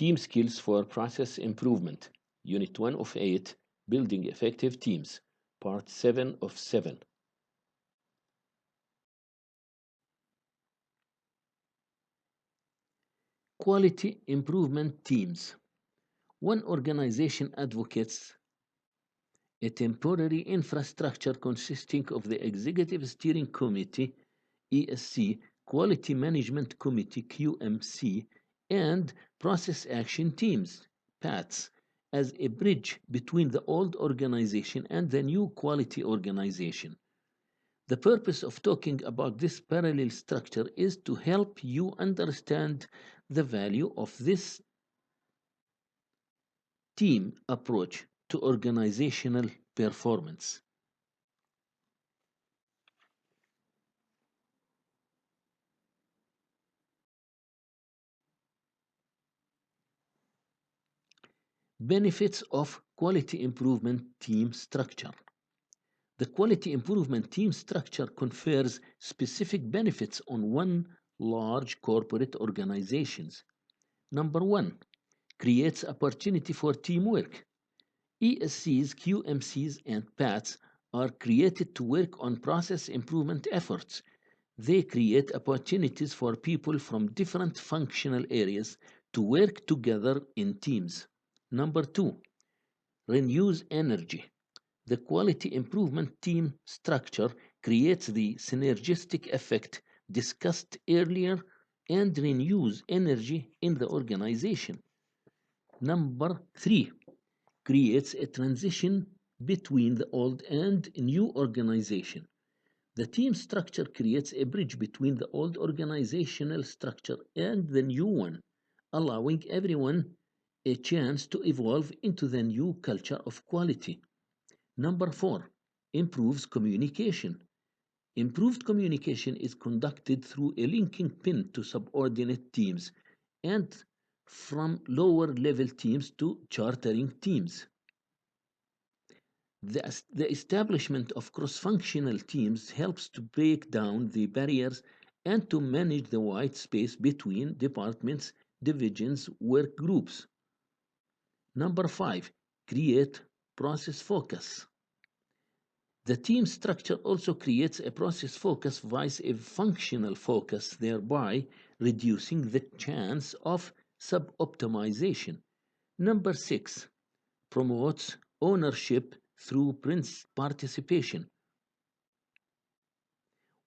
Team Skills for Process Improvement, Unit 1 of 8, Building Effective Teams, Part 7 of 7. Quality Improvement Teams. One organization advocates a temporary infrastructure consisting of the Executive Steering Committee, ESC, Quality Management Committee, QMC, and Process Action Teams, PATS, as a bridge between the old organization and the new quality organization. The purpose of talking about this parallel structure is to help you understand the value of this team approach to organizational performance. Benefits of quality improvement team structure. The quality improvement team structure confers specific benefits on one large corporate organizations. Number one, creates opportunity for teamwork. ESCs, QMCs, and PATs are created to work on process improvement efforts. They create opportunities for people from different functional areas to work together in teams. Number two, renews energy. The quality improvement team structure creates the synergistic effect discussed earlier and renews energy in the organization. Number three, creates a transition between the old and new organization. The team structure creates a bridge between the old organizational structure and the new one, allowing everyone a chance to evolve into the new culture of quality. Number four, improves communication. Improved communication is conducted through a linking pin to subordinate teams and from lower level teams to chartering teams. The establishment of cross-functional teams helps to break down the barriers and to manage the white space between departments, divisions, work groups. Number five, create process focus. The team structure also creates a process focus vice a functional focus, thereby reducing the chance of sub-optimization. Number six, promotes ownership through participation.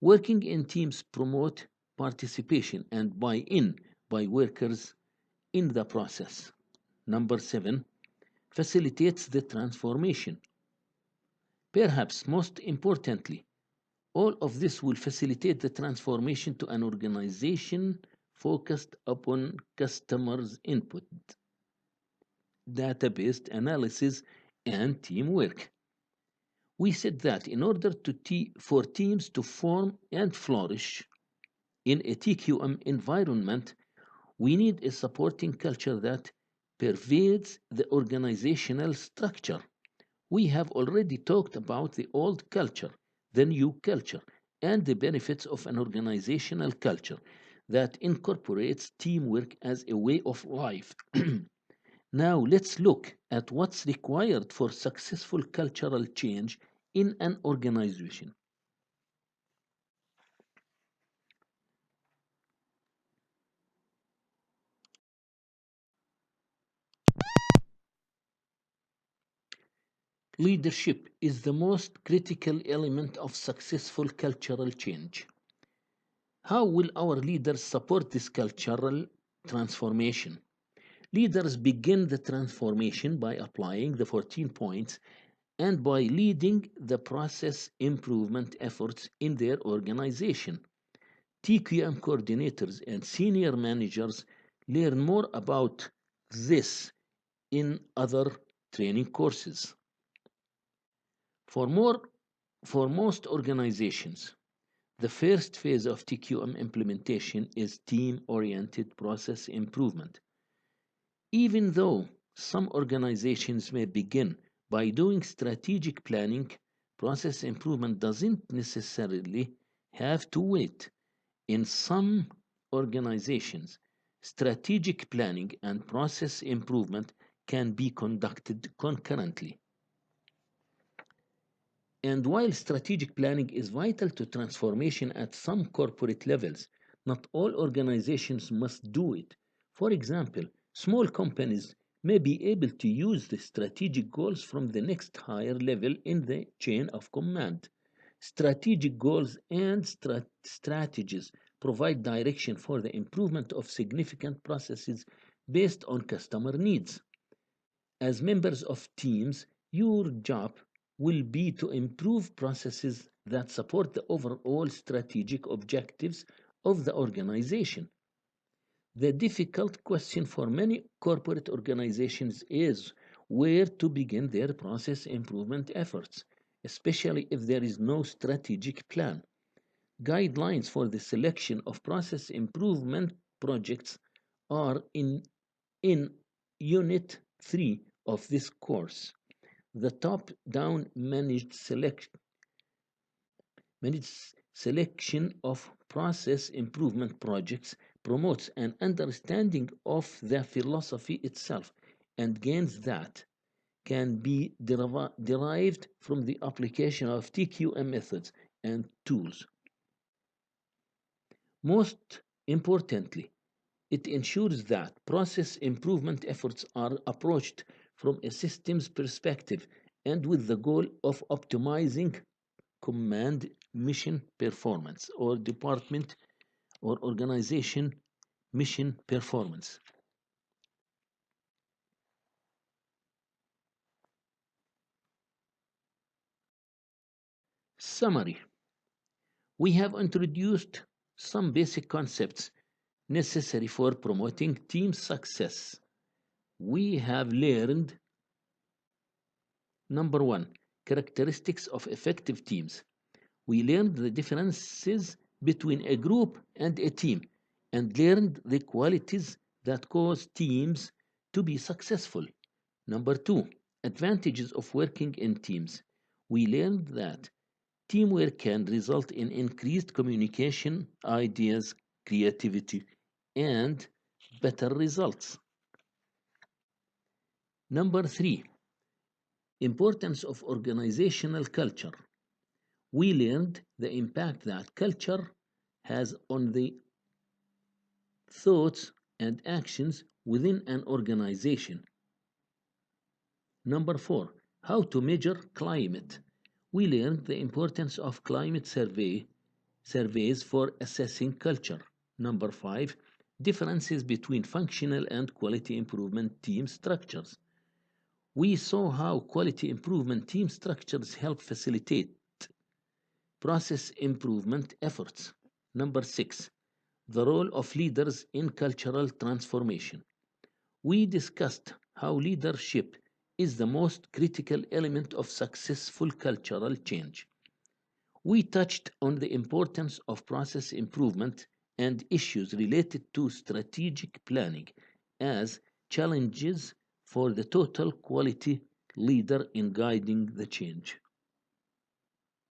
Working in teams promote participation and buy-in by workers in the process. Number seven, facilitates the transformation. Perhaps most importantly, all of this will facilitate the transformation to an organization focused upon customers' input, data-based analysis, and teamwork. We said that in order for teams to form and flourish in a TQM environment, we need a supporting culture that pervades the organizational structure. We have already talked about the old culture, the new culture, and the benefits of an organizational culture that incorporates teamwork as a way of life. Now let's look at what's required for successful cultural change in an organization. Leadership is the most critical element of successful cultural change. How will our leaders support this cultural transformation? Leaders begin the transformation by applying the 14 points and by leading the process improvement efforts in their organization. TQM coordinators and senior managers learn more about this in other training courses. For most organizations, the first phase of TQM implementation is team-oriented process improvement. Even though some organizations may begin by doing strategic planning, process improvement doesn't necessarily have to wait. In some organizations, Strategic planning and process improvement can be conducted concurrently. And while strategic planning is vital to transformation at some corporate levels, not all organizations must do it. For example, small companies may be able to use the strategic goals from the next higher level in the chain of command. Strategic goals and strategies provide direction for the improvement of significant processes based on customer needs. As members of teams, your job will be to improve processes that support the overall strategic objectives of the organization. The difficult question for many corporate organizations is where to begin their process improvement efforts, especially if there is no strategic plan. Guidelines for the selection of process improvement projects are in Unit 3 of this course. The top-down managed selection of process improvement projects promotes an understanding of the philosophy itself and gains that can be derived from the application of TQM methods and tools. Most importantly, it ensures that process improvement efforts are approached from a systems perspective and with the goal of optimizing command mission performance or department or organization mission performance. Summary. We have introduced some basic concepts necessary for promoting team success. We have learned number one, characteristics of effective teams. We learned the differences between a group and a team and learned the qualities that cause teams to be successful. Number two, advantages of working in teams. We learned that teamwork can result in increased communication, ideas, creativity, and better results. Number three, importance of organizational culture. We learned the impact that culture has on the thoughts and actions within an organization. Number four, how to measure climate. We learned the importance of climate surveys for assessing culture. Number five, differences between functional and quality improvement team structures. We saw how quality improvement team structures help facilitate process improvement efforts. Number six, the role of leaders in cultural transformation. We discussed how leadership is the most critical element of successful cultural change. We touched on the importance of process improvement and issues related to strategic planning as challenges for the total quality leader in guiding the change.